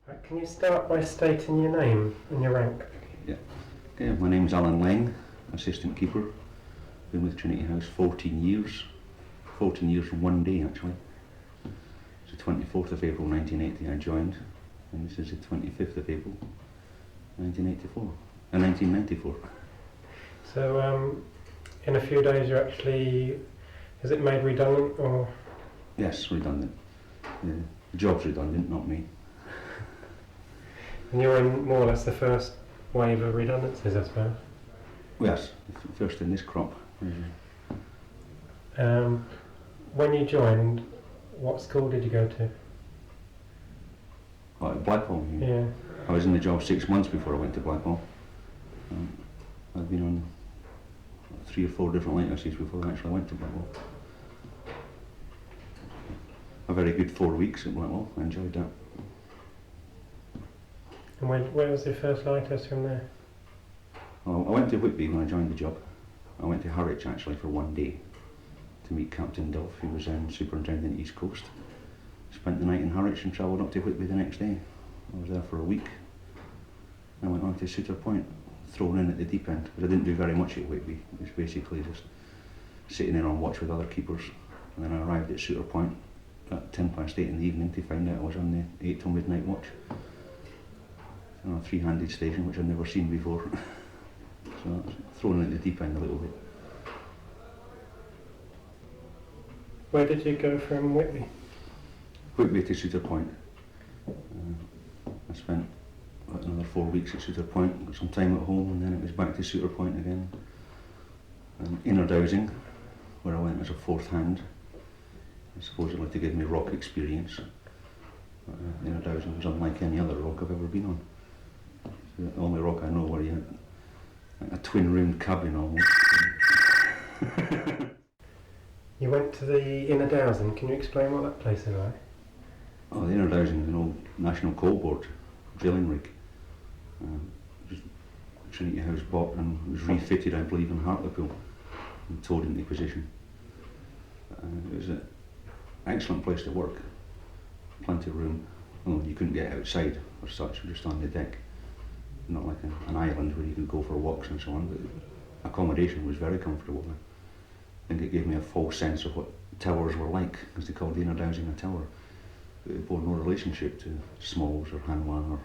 Can you start by stating your name and your rank? Yeah. Okay, my name's Laing, assistant keeper. Been with Trinity House 14 years. 14 years from one day, actually. It's the 24th of April 1980 I joined, and this is the 25th of April 1994. So, in a few days you're actually, is it made redundant or? Yes, redundant. The job's redundant, not me. And you're in more or less the first wave of redundancies, I suppose? Yes, first in this crop. When you joined, what school did you go to? Oh, at Blackwell. Yeah. I was in the job 6 months before I went to Blackwell. I'd been on 3 or 4 different lighthouses before I actually went to Blackwell. A very good 4 weeks at Blackwell. I enjoyed that. And where was your first lighthouse from there? Well, I went to Whitby when I joined the job. I went to Harwich actually for one day to meet Captain Duff, who was superintendent East Coast. Spent the night in Harwich and travelled up to Whitby the next day. I was there for a week. I went on to Sutter Point, thrown in at the deep end, because I didn't do very much at Whitby. It was basically just sitting there on watch with other keepers. And then I arrived at Sutter Point at 8:10 in the evening to find out I was on the 8 till midnight watch. A 3-handed station which I'd never seen before. So I was thrown in at the deep end a little bit. Where did you go from Whitby? Whitby to Sutter Point. I spent another 4 weeks at Sutter Point, got some time at home, and then it was back to Sutter Point again. And Inner Dowsing, where I went as a fourth hand, supposedly to give me rock experience. Inner Dowsing was unlike any other rock I've ever been on. The only rock I know where you had a twin-roomed cabin almost. You went to the Inner Dowsing. Can you explain what that place is like? Oh, the Inner Dowsing is an old National Coal Board drilling rig. Trinity House bought and was refitted, I believe, in Hartlepool and towed into position. It was an excellent place to work. Plenty of room. Well, you couldn't get outside or such, just on the deck. Not like an island where you could go for walks and so on, but accommodation was very comfortable. I think it gave me a false sense of what towers were like, because they called the Inner Dowsing a tower. But it bore no relationship to Smalls or Hanwha or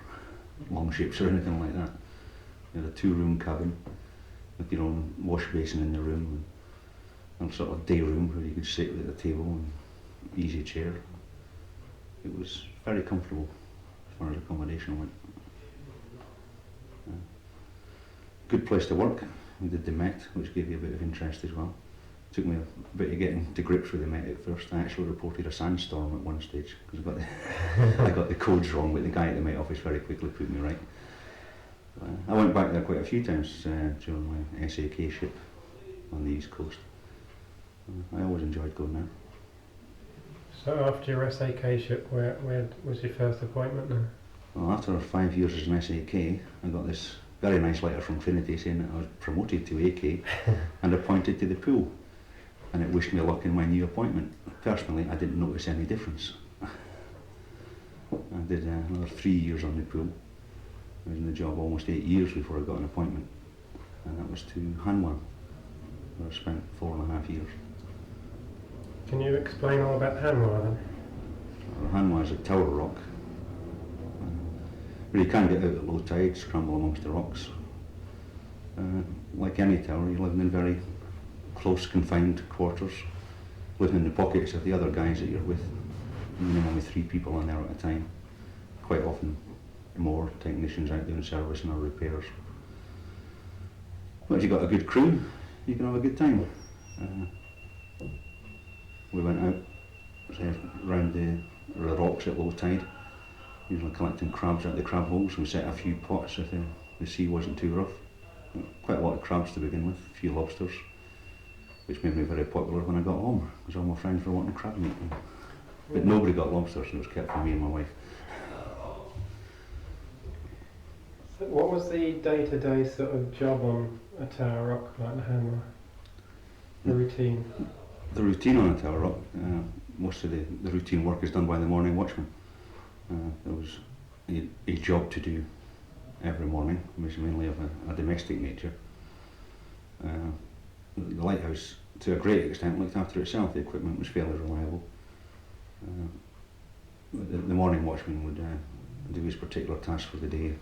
Longships or anything like that. You had a 2-room cabin with your own wash basin in the room, and a sort of day room where you could sit at the table and easy chair. It was very comfortable as far as accommodation went. Good place to work. We did the Met, which gave you a bit of interest as well. Took me a bit of getting to grips with the Met at first. I actually reported a sandstorm at one stage because I got the codes wrong, but the guy at the Met office very quickly put me right. I went back there quite a few times during my SAK ship on the East Coast. I always enjoyed going there. So after your SAK ship, where was your first appointment then? Well, after 5 years as an SAK, I got this very nice letter from Trinity saying that I was promoted to AK and appointed to the pool, and it wished me luck in my new appointment. Personally, I didn't notice any difference. I did another 3 years on the pool. I was in the job almost 8 years before I got an appointment, and that was to Hanwha, where I spent 4.5 years. Can you explain all about Hanwha then? Hanwha is a tower rock. Where you can get out at low tide, scramble amongst the rocks. Like any tower, you're living in very close, confined quarters, living in the pockets of the other guys that you're with. Minimum 3 people on there at a time. Quite often more technicians out doing servicing or repairs. But if you've got a good crew, you can have a good time. We went out around the rocks at low tide, usually collecting crabs out the crab holes. We set a few pots if the sea wasn't too rough. Quite a lot of crabs to begin with, a few lobsters, which made me very popular when I got home, because all my friends were wanting crab meat. But nobody got lobsters, so it was kept for me and my wife. So what was the day-to-day sort of job on a tower rock like the Hanwha? The routine? The routine on a tower rock, most of the routine work is done by the morning watchman. There was a job to do every morning, which is mainly of a domestic nature. The lighthouse, to a great extent, looked after itself. The equipment was fairly reliable. The morning watchman would do his particular task for the day,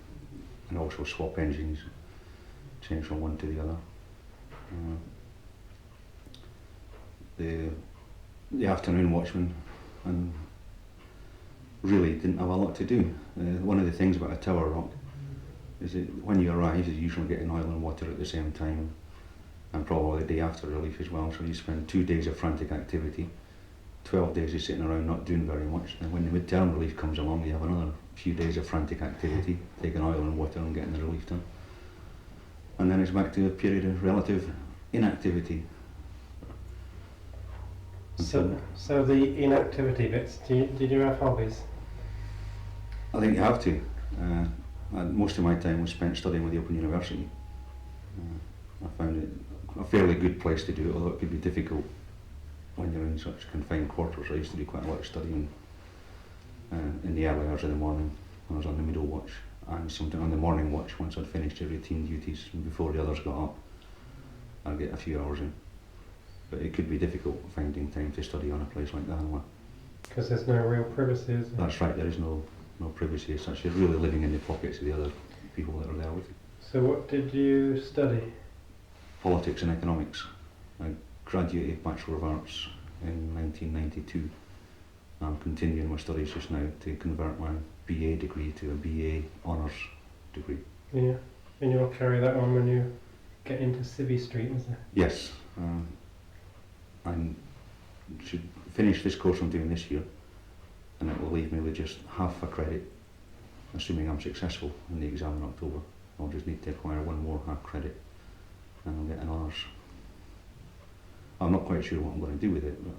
and also swap engines, change from one to the other. The afternoon watchman and really didn't have a lot to do. One of the things about a tower rock is that when you arrive, you're usually getting oil and water at the same time, and probably the day after relief as well. So you spend 2 days of frantic activity, 12 days of sitting around not doing very much. And when the mid-term relief comes along, you have another few days of frantic activity, taking oil and water and getting the relief done. And then it's back to a period of relative inactivity. So the inactivity bits, did you have hobbies? I think you have to. Most of my time was spent studying with the Open University. I found it a fairly good place to do it, although it could be difficult when you're in such confined quarters. I used to do quite a lot of studying in the early hours of the morning when I was on the middle watch, and sometimes on the morning watch once I'd finished the routine duties and before the others got up. I'd get a few hours in. But it could be difficult finding time to study on a place like that. Because there's no real privacy, is there? That's right, there is no privacy as such. You're really living in the pockets of the other people that are there with you. So what did you study? Politics and economics. I graduated Bachelor of Arts in 1992. I'm continuing my studies just now to convert my BA degree to a BA Honours degree. Yeah, and you'll carry that on when you get into Civvy Street, is it? Yes. I should finish this course I'm doing this year, and it will leave me with just half a credit, assuming I'm successful in the exam in October. I'll just need to acquire one more half credit and I'll get an honours. I'm not quite sure what I'm going to do with it, but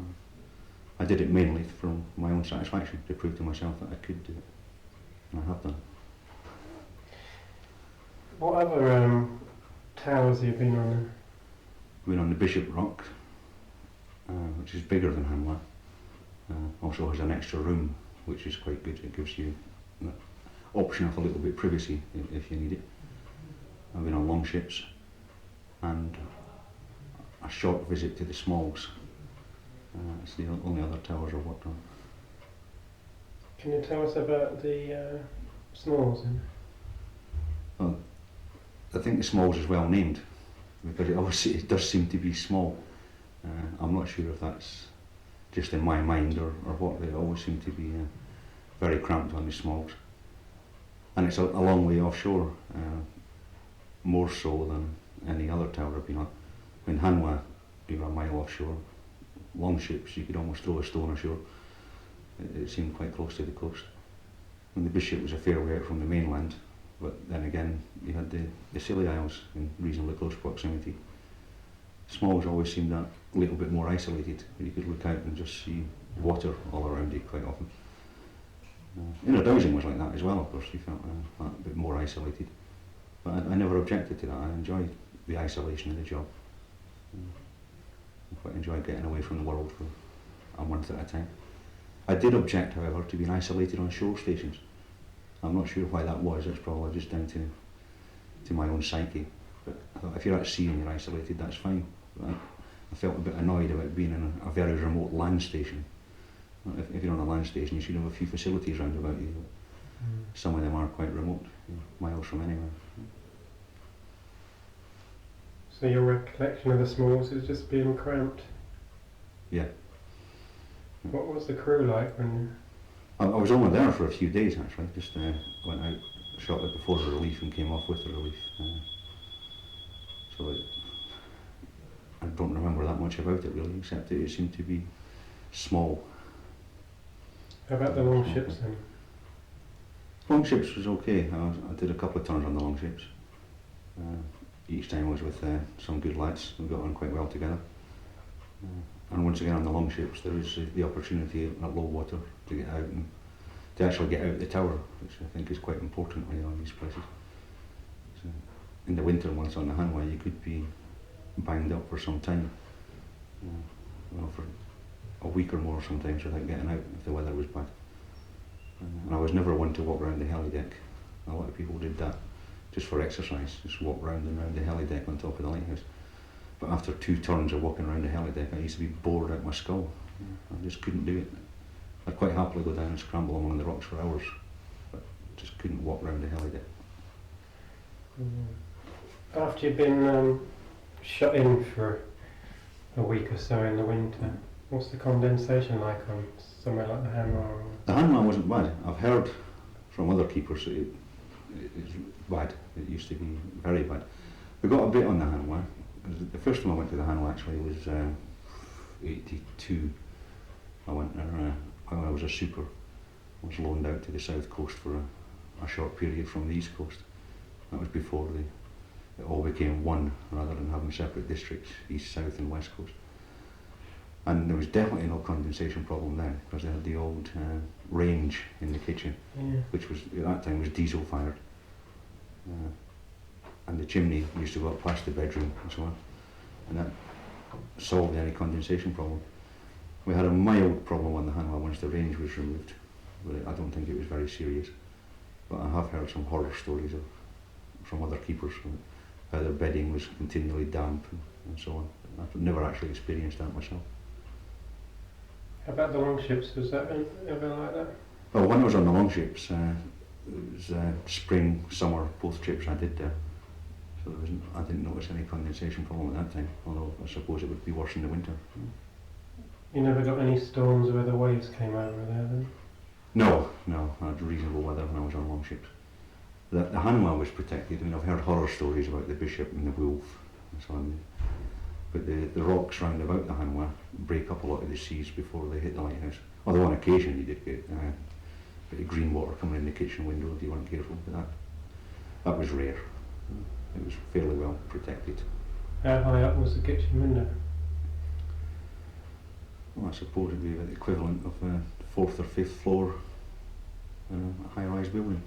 I did it mainly from my own satisfaction, to prove to myself that I could do it, and I have done. What other towers have you been on? I've been on the Bishop Rock, which is bigger than Hanwha. Also has an extra room, which is quite good. It gives you the option of a little bit of privacy if you need it. I've been on Longships and a short visit to the Smalls. It's the only other towers I've worked on. Can you tell us about the Smalls? Well, I think the Smalls is well named because it does seem to be small. I'm not sure if that's just in my mind or what. They always seem to be very cramped on the Smalls, and it's a long way offshore, more so than any other tower I've been on. In Hanwha, you're a mile offshore. Longships, you could almost throw a stone ashore. It seemed quite close to the coast. And the Bishop was a fair way out from the mainland, but then again you had the Scilly Isles in reasonably close proximity. Smalls always seemed that little bit more isolated, where you could look out and just see water all around you quite often. Inner Dowsing was like that as well, of course. You felt a bit more isolated, but I never objected to that. I enjoyed the isolation of the job. I quite enjoyed getting away from the world for a month at a time. I did object, however, to being isolated on shore stations. I'm not sure why that was. It's probably just down to my own psyche. But I thought if you're at sea and you're isolated, that's fine. But I felt a bit annoyed about being in a very remote land station. If you're on a land station, you should have a few facilities round about you. Some of them are quite remote, miles from anywhere. So your recollection of the Smalls is just being cramped? Yeah. What was the crew like when I was only there for a few days actually, just went out shortly before the relief and came off with the relief. So I don't remember that much about it really, except that it seemed to be small. How about the Longships then? Longships was okay. I did a couple of turns on the Longships. Each time I was with some good lads. We got on quite well together. And once again on the Longships there is the opportunity at low water to get out and to actually get out the tower, which I think is quite important when you're on these places. So in the winter, once on the Hanwha, you could be banged up for some time, for a week or more sometimes without getting out if the weather was bad. And I was never one to walk around the heli deck. A lot of people did that just for exercise, just walk round and round the heli deck on top of the lighthouse. But after 2 turns of walking around the heli deck, I used to be bored out my skull. I just couldn't do it. I'd quite happily go down and scramble among the rocks for hours, but just couldn't walk around the heli deck. After you've been shut in for a week or so in the winter, what's the condensation like on somewhere like the Hammer? The Hanwha wasn't bad. I've heard from other keepers that it's bad. It used to be very bad. We got a bit on the Hanwha. The first time I went to the Hanwha actually was 82. I went there when I was a super. I was loaned out to the south coast for a short period from the east coast. That was before it all became one, rather than having separate districts, east, south and west coast. And there was definitely no condensation problem then, because they had the old range in the kitchen, which was at that time was diesel fired. And the chimney used to go up past the bedroom and so on, and that solved any condensation problem. We had a mild problem on the Hanwha once the range was removed, but I don't think it was very serious. But I have heard some horror stories from other keepers, how their bedding was continually damp and so on. I've never actually experienced that myself. How about the longships? Was that ever like that? Well, when I was on the longships, it was spring, summer, both trips I did there. So I didn't notice any condensation problem at that time, although I suppose it would be worse in the winter. You never got any storms where the waves came over there then? No, I had reasonable weather when I was on longships. The Hanwha was protected. I mean, I've heard horror stories about the Bishop and the Wolf and so on. But the rocks round about the Hanwha break up a lot of the seas before they hit the lighthouse. Although on occasion you did get a bit of green water coming in the kitchen window if you weren't careful, but that was rare. It was fairly well protected. How high up was the kitchen window? Well, I suppose it would be the equivalent of a 4th or 5th floor high-rise building.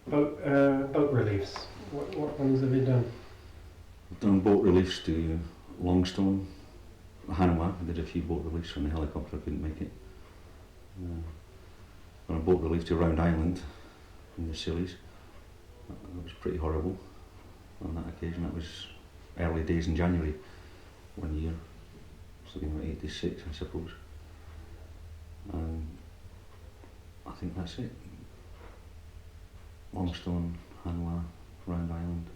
Boat reliefs. What ones have you done? I've done boat reliefs to Longstone, Hanwha. I did a few boat reliefs when the helicopter couldn't make it. Done a boat relief to Round Island in the Scillies. That was pretty horrible on that occasion. That was early days in January one year, so about 86 I suppose. And I think that's it. Longstone, Hanwha, Round Island.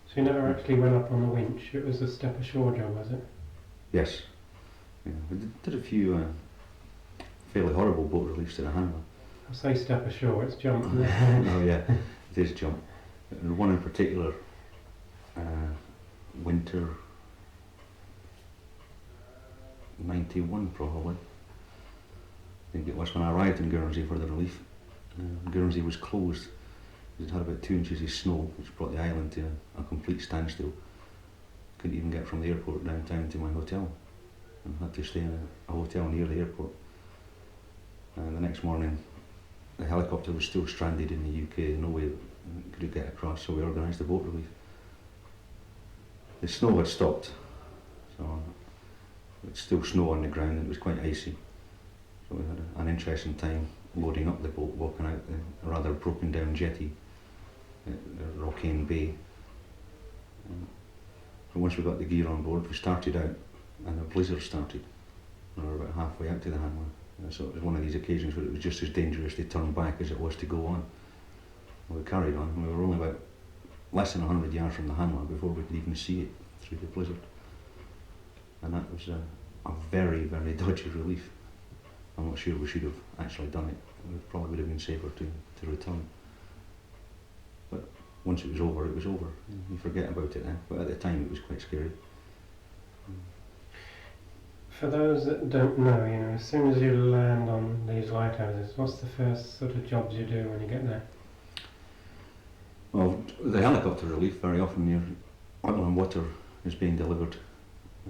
So you never actually went up on the winch, it was a step ashore job, was it? Yes. Yeah, we did a few fairly horrible boat reliefs to the Hanwha. I say step ashore, it's jump. Oh yeah, it is jump. And one in particular, winter 91 probably. I think it was when I arrived in Guernsey for the relief. Guernsey was closed. It had about 2 inches of snow, which brought the island to a complete standstill. Couldn't even get from the airport downtown to my hotel, and had to stay in a hotel near the airport. The next morning, the helicopter was still stranded in the UK, no way could it get across, so we organised a boat relief. The snow had stopped, so it's still snow on the ground and it was quite icy. So we had an interesting time loading up the boat, walking out the rather broken down jetty at Rockane Bay. But once we got the gear on board, we started out and a blizzard started. We were about halfway out to the Hanwha. So it was one of these occasions where it was just as dangerous to turn back as it was to go on. Well, we carried on, and we were only about less than 100 yards from the Hanwha before we could even see it through the blizzard. And that was a very, very dodgy relief. I'm not sure we should have actually done it. It probably would have been safer to return. But once it was over, it was over. You forget about it then. But at the time, it was quite scary. For those that don't know, as soon as you land on these lighthouses, what's the first sort of jobs you do when you get there? Well, the helicopter relief, very often your oil and water is being delivered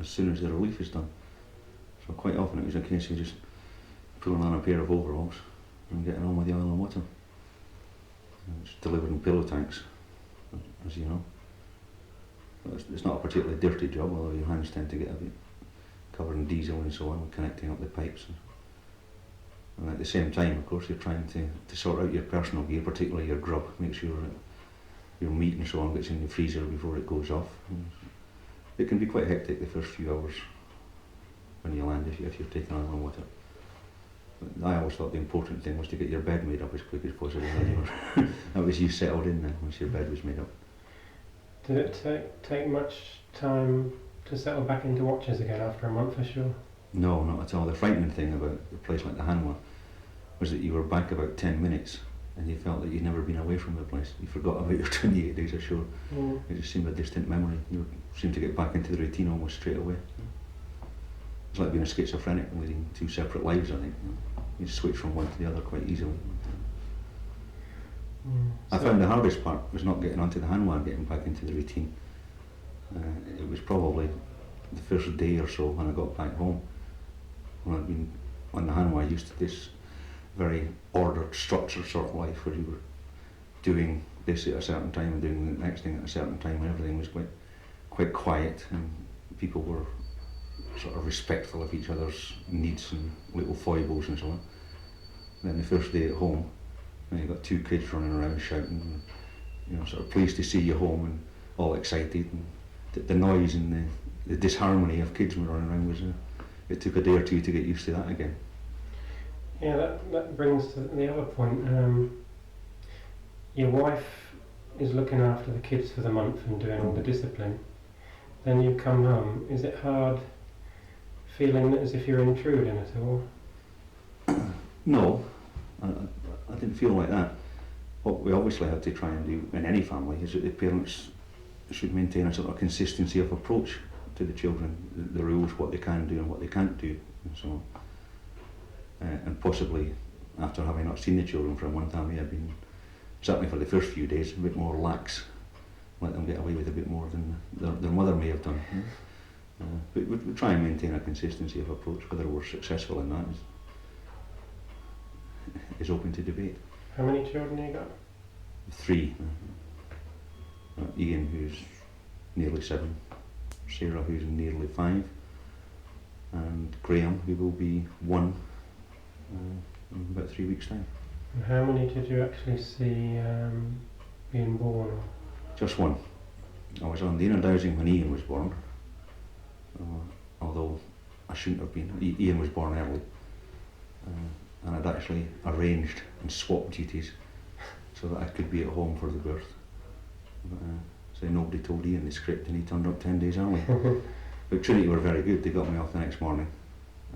as soon as the relief is done. So quite often it was a case of just pulling on a pair of overalls and getting on with the oil and water. And it's delivered in pillow tanks, as you know. But it's not a particularly dirty job, although your hands tend to get a covering diesel and so on, connecting up the pipes. And at the same time, of course, you're trying to sort out your personal gear, particularly your grub, make sure that your meat and so on gets in the freezer before it goes off. And it can be quite hectic the first few hours when you land if you're taking on water. But I always thought the important thing was to get your bed made up as quick as possible. That was you settled in then, once your bed was made up. Did it take much time to settle back into watches again after a month or so? No, not at all. The frightening thing about a place like the Hanwha was that you were back about 10 minutes and you felt that you'd never been away from the place. You forgot about your 28 days ashore. It just seemed a distant memory. You seemed to get back into the routine almost straight away. It's like being a schizophrenic and leading two separate lives, I think. You switch from one to the other quite easily. I found the hardest part was not getting onto the Hanwha and getting back into the routine. It was probably the first day or so when I got back home. When I'd been on the Hanwha, I used to this very ordered, structured sort of life where you were doing this at a certain time and doing the next thing at a certain time, and everything was quite quiet and people were sort of respectful of each other's needs and little foibles and so on. And then the first day at home, and you got two kids running around shouting, sort of pleased to see you home and all excited, and the noise and the disharmony of kids running around was, it took a day or two to get used to that again. Yeah, that brings to the other point. Your wife is looking after the kids for the month and doing all the discipline. Then you come home. Is it hard feeling as if you're intruding at all? No, I didn't feel like that. What we obviously have to try and do in any family is that the parents should maintain a sort of consistency of approach to the children, the rules, what they can do and what they can't do, and so on. And possibly, after having not seen the children for a month, I may have been, certainly for the first few days, a bit more lax, let them get away with a bit more than their mother may have done. But we try and maintain a consistency of approach. Whether we're successful in that is open to debate. How many children have you got? 3. Ian, who's nearly 7, Sarah, who's nearly 5, and Graham, who will be 1 in about 3 weeks' time. And how many did you actually see being born? Just 1. I was on the inner dowsing when Ian was born, although I shouldn't have been. Ian was born early, and I'd actually arranged and swapped duties so that I could be at home for the birth. So nobody told Ian the script and he turned up 10 days early. But Trinity were very good. They got me off the next morning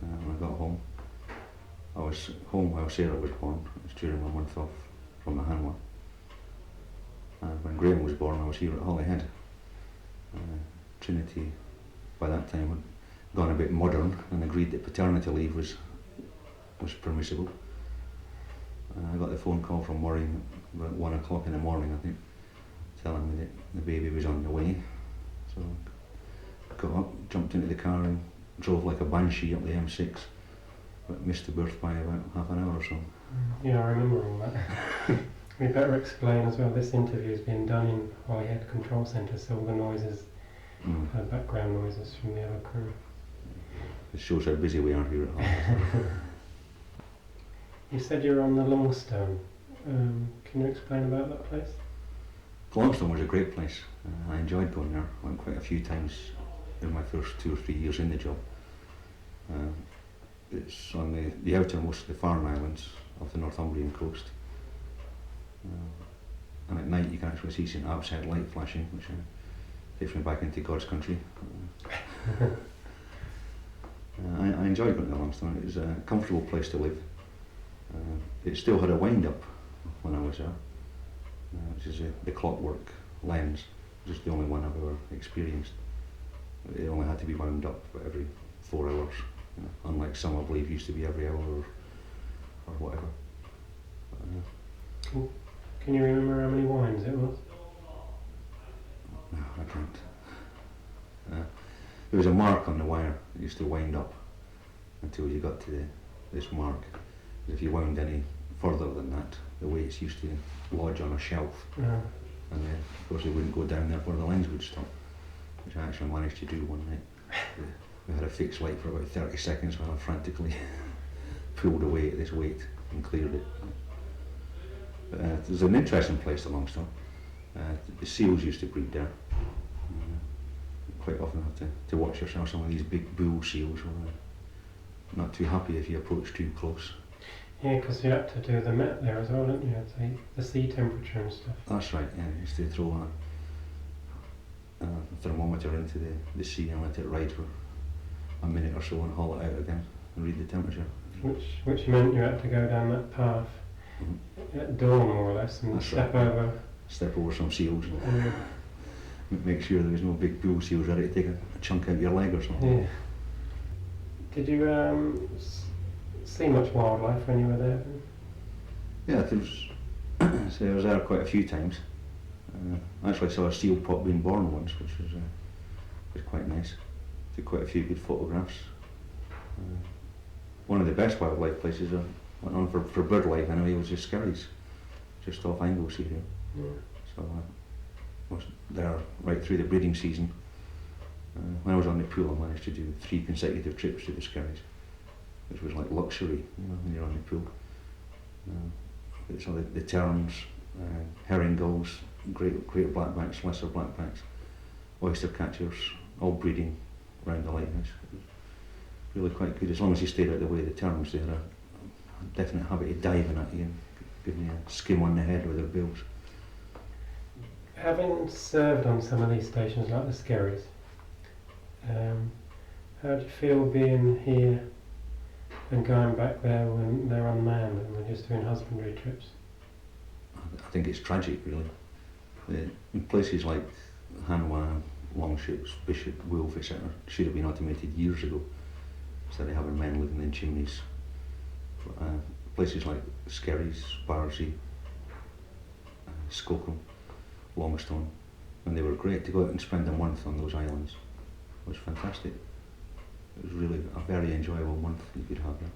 when I got home. I was home while Sarah was born. It was during my month off from the Hanwha. And when Graham was born, I was here at Holyhead. Trinity, by that time, had gone a bit modern and agreed that paternity leave was permissible. I got the phone call from Maureen about 1 o'clock in the morning, I think, telling me that the baby was on the way. So I got up, jumped into the car and drove like a banshee up the M6, but missed the birth by about half an hour or so. Yeah, I remember all that. We better explain as well, this interview is being done in Holyhead Control Centre, so all the noises, background noises from the other crew. It shows how busy we are here at Holyhead. You said you're on the Longstone. Can you explain about that place? Longstone was a great place. I enjoyed going there. I went quite a few times in my first 2 or 3 years in the job. It's on the outermost of the Farne Islands off the Northumbrian coast. And at night you can actually see St Abb's Head light flashing, which takes me back into God's country. I enjoyed going to Longstone. It was a comfortable place to live. It still had a wind-up when I was there, which is the clockwork lens, which is the only one I've ever experienced. It only had to be wound up every 4 hours, unlike some I believe used to be every hour or whatever. Can you remember how many wines it was? No, I can't. There was a mark on the wire that used to wind up until you got to this mark. If you wound any further than that, the weights used to lodge on a shelf, and then of course they wouldn't go down there where the lens would stop, which I actually managed to do one night. We had a fixed light for about 30 seconds while I frantically pulled away at this weight and cleared it. There's an interesting place at Longstone. The seals used to breed there. Quite often have to watch yourself. Some of these big bull seals were not too happy if you approach too close. Yeah, because you had to do the met there as well, didn't you? The sea temperature and stuff. That's right, yeah. You used to throw a thermometer into the sea and let it ride for a minute or so and haul it out again and read the temperature. Which meant you had to go down that path at dawn, more or less, and That's step right. over Some seals and make sure there was no big bull seals ready to take a chunk out of your leg or something. Yeah. Did you see much wildlife when you were there? Yeah, there was, so I was there quite a few times. I actually saw a seal pup being born once, which was quite nice. Took quite a few good photographs. One of the best wildlife places I went on for bird life anyway was the Skerries, just off Anglesey here. Yeah. So I was there right through the breeding season. When I was on the pool, I managed to do 3 consecutive trips to the Skerries, which was like luxury, when you're on the pool. So the terns, herring gulls, great blackbacks, lesser blackbacks, oyster catchers, all breeding around the lighthouse. It was really quite good, as long as you stayed out of the way of the terns. They had a definite habit of diving at you and giving you a skim on the head with their bills. Having served on some of these stations like the Skerries, how do you feel being here and going back there when they're unmanned and we're just doing husbandry trips? I think it's tragic, really. In places like Hanwha, Longships, Bishop, Wolf, etc., should have been automated years ago, instead of having men living in chimneys. Places like Skerries, Bardsey, Skocum, Longstone, and they were great. To go out and spend a month on those islands was fantastic. It was really a very enjoyable month you could have there.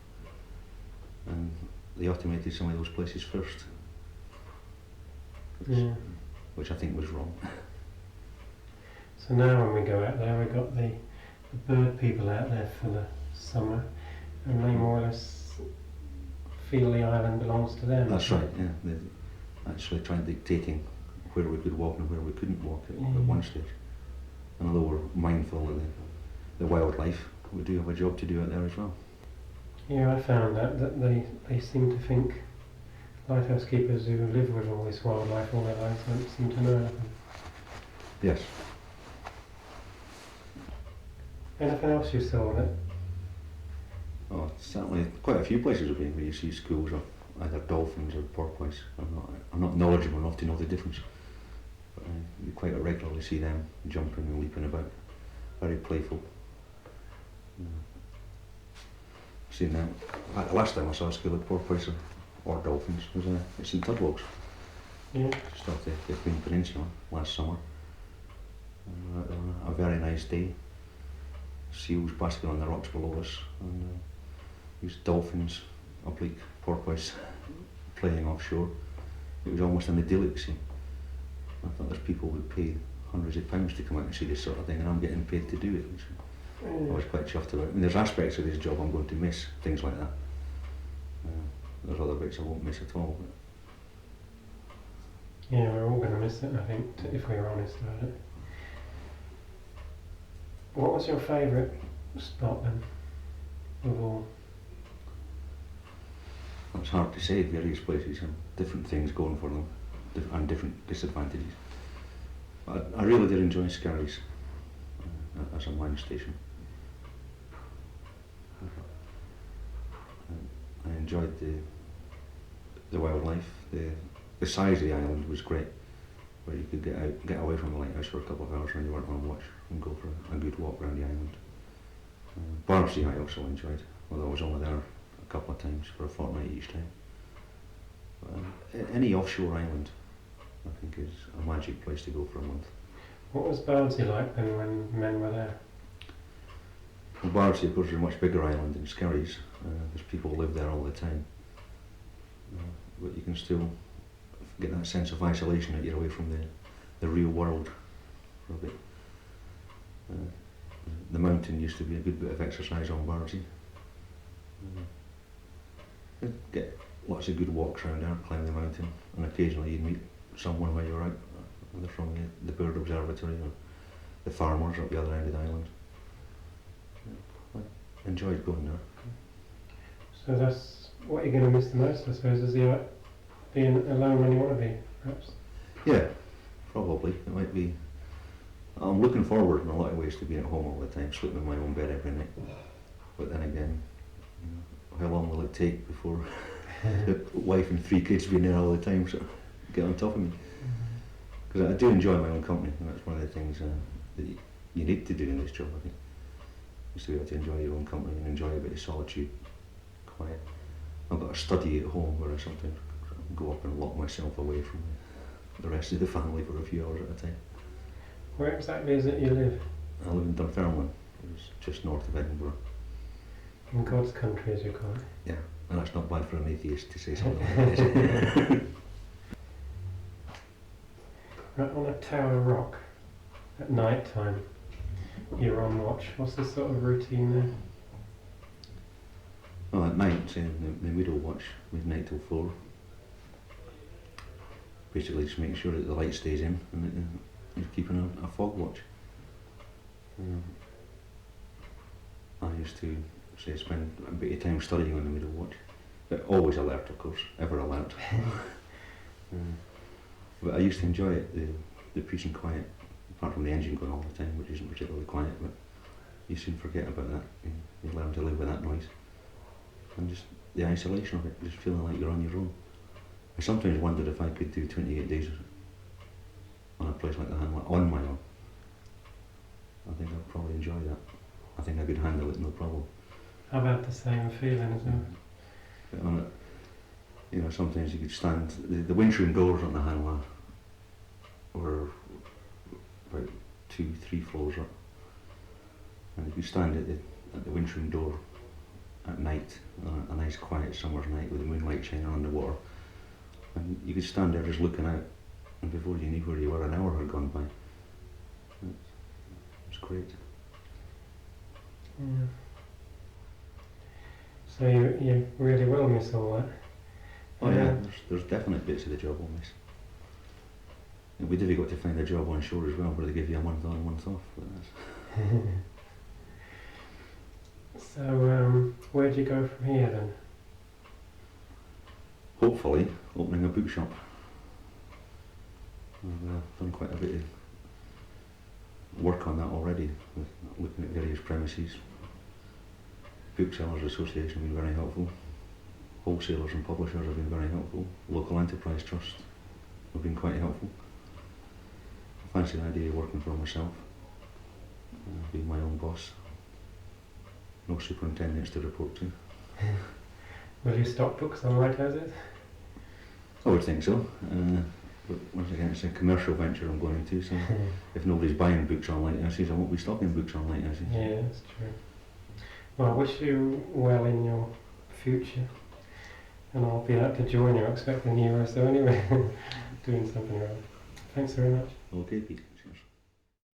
And they automated some of those places first, which I think was wrong. So now when we go out there, we've got the bird people out there for the summer, and they more or less feel the island belongs to them. That's right, yeah. They actually tried dictating where we could walk and where we couldn't walk at one stage. And although we're mindful of the wildlife, we do have a job to do out there as well. Yeah, I found that they seem to think lighthouse keepers who live with all this wildlife all their lives don't seem to know anything. Yes. Anything else you saw on it? Oh, certainly quite a few places have been where you see schools of either dolphins or porpoise. I'm not knowledgeable enough to know the difference, but you quite regularly see them jumping and leaping about, very playful. Seen them. The last time I saw a school of porpoise or dolphins was at St Tudwalks, just off the Queen Peninsula last summer. A very nice day. Seals basking on the rocks below us, and these dolphins, oblique porpoise, playing offshore. It was almost an idyllic scene. I thought there's people who would pay hundreds of pounds to come out and see this sort of thing, and I'm getting paid to do it. I was quite chuffed about it. I mean, there's aspects of this job I'm going to miss, things like that. There's other bits I won't miss at all. But Yeah, we're all going to miss it, I think, if we're honest about it. What was your favourite spot then, of all? it's hard to say. Various places have different things going for them, and different disadvantages. But I really did enjoy Skerries as a land station. I enjoyed the wildlife. The size of the island was great, where you could get away from the lighthouse for a couple of hours when you weren't on watch and go for a good walk around the island. Bardsey I also enjoyed, although I was only there a couple of times for a fortnight each time. Any offshore island, I think, is a magic place to go for a month. What was Bardsey like then when men were there? Well, Bardsey, of course, is a much bigger island than Skerries. There's people who live there all the time. But you can still get that sense of isolation that you're away from the real world for a bit. The mountain used to be a good bit of exercise on Bardsey. You'd get lots of good walks around there, climb the mountain, and occasionally you'd meet someone while you were out, either from the bird observatory or the farmers at the other end of the island. I enjoyed going there. So that's what you're going to miss the most, I suppose, is the being alone when you want to be, perhaps? Yeah, probably. It might be. I'm looking forward in a lot of ways to being at home all the time, sleeping in my own bed every night. But then again, how long will it take before the wife and 3 kids being there all the time sort of get on top of me? Because I do enjoy my own company, and that's one of the things that you need to do in this job, I think. Is to be able to enjoy your own company and enjoy a bit of solitude, quiet. I've got a study at home where I sometimes go up and lock myself away from the rest of the family for a few hours at a time. Where exactly is it you live? I live in Dunfermline, which is just north of Edinburgh. In God's country, as you call it. Yeah, and that's not bad for an atheist to say something like that. Right, on a tower rock, at night time, you're on watch. What's the sort of routine there? Well, at night, the middle watch, midnight till 4. Basically just making sure that the light stays in and that you're keeping a fog watch. I used to spend a bit of time studying on the middle watch, but always alert, of course, ever alert. But I used to enjoy it, the peace and quiet, apart from the engine going all the time, which isn't particularly quiet, but you soon forget about that. You learn to live with that noise. And just the isolation of it, just feeling like you're on your own. I sometimes wondered if I could do 28 days on a place like the Hanley on my own. I think I'd probably enjoy that. I think I could handle it no problem. I've had the same feeling as well. But on it, sometimes you could stand, the windscreen doors on the Hanley were about 2-3 floors up. And you could stand at the windscreen door at night, on a nice quiet summer's night with the moonlight shining on the water. And you could stand there just looking out, and before you knew where you were, an hour had gone by. It's great. Yeah. So you really will miss all that? Oh yeah, there's definite bits of the job I'll miss. It'll be difficult to find a job on shore as well where they give you a month on, a month off. But that's So where do you go from here then? hopefully opening a bookshop. I've done quite a bit of work on that already, with looking at various premises. Booksellers Association have been very helpful. Wholesalers and publishers have been very helpful. Local Enterprise Trust have been quite helpful. I fancy the idea of working for myself, being my own boss. No superintendents to report to. Will you stock books on Lighthouses? I would think so. But once again, it's a commercial venture I'm going into, so if nobody's buying books on Lighthouses, I won't be stocking books on Lighthouses. Yeah, that's true. Well, I wish you well in your future, and I'll be out to join you, expecting you, so anyway, doing something right. Thanks very much. Okay, Pete.